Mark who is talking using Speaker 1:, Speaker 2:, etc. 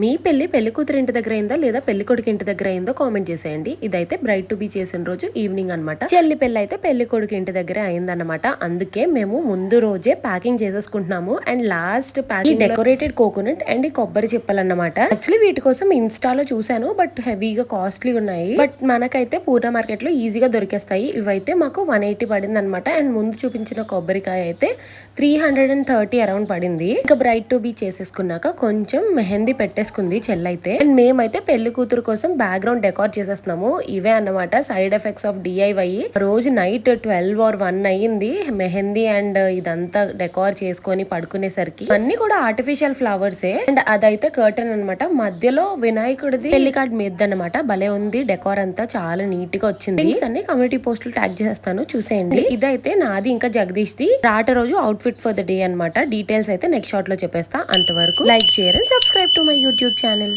Speaker 1: మీ పెళ్లి కూతురు ఇంటి దగ్గర అయిందా లేదా పెళ్లి కొడుకు ఇంటి దగ్గర అయిందో కామెంట్ చేసేయండి. ఇదైతే బ్రైట్ టు బి చేసిన రోజు ఈవినింగ్ అనమాట. చెల్లి పెళ్లి అయితే పెళ్లి కొడుకు ఇంటి దగ్గర అయిందన్నమాట. అందుకే మేము ముందు రోజే ప్యాకింగ్ చేసేసుకుంటున్నాము. And last packing decorated coconut and కొబ్బరి చెప్పాలన్నమాట. యాక్చువల్లీ వీటి కోసం ఇన్స్టాలో చూసాను, బట్ హెవీగా కాస్ట్లీ ఉన్నాయి. బట్ మనకైతే పూర్ణ మార్కెట్ లో ఈజీగా దొరికేస్తాయి. ఇవైతే మాకు 180 పడింది అనమాట. అండ్ ముందు చూపించిన కొబ్బరికాయ అయితే 330 అరౌండ్ పడింది. ఇంకా బ్రైట్ టు బి చేసేసుకున్నాక కొంచెం మెహందీ పెట్టేసుకుంది చెల్లైతే. అండ్ మేమైతే పెళ్లి కూతురు కోసం బ్యాక్గ్రౌండ్ డెకార్ చేసేస్తున్నాము. ఇవే అన్నమాట సైడ్ ఎఫెక్ట్స్ ఆఫ్ డిఐవై. రోజు నైట్ 12 or 1 అయ్యింది మెహందీ అండ్ ఇదంతా డెకార్ చేసుకొని పడుకునేసరికి. అన్ని కూడా ఆర్టిఫిషియల్ ఫ్లవర్సే. అండ్ అదైతే కర్టన్ అనమాట. మధ్యలో వినాయకుడిది పెళ్లి కార్డ్ మీద అనమాట. భలే ఉంది డెకార్ అంతా, చాలా నీట్ గా వచ్చింది. అన్ని కమ్యూనిటీ పోస్టులు ట్యాగ్ చేస్తాను, చూసేయండి. ఇదైతే నాది ఇంకా జగదీష్ ది రాట రోజు అవుట్ఫిట్ ఫర్ ద డే అనమాట. డీటెయిల్స్ అయితే నెక్స్ట్ షాట్ లో చెప్పేస్తా. అంతవరకు like, share and subscribe to my YouTube channel.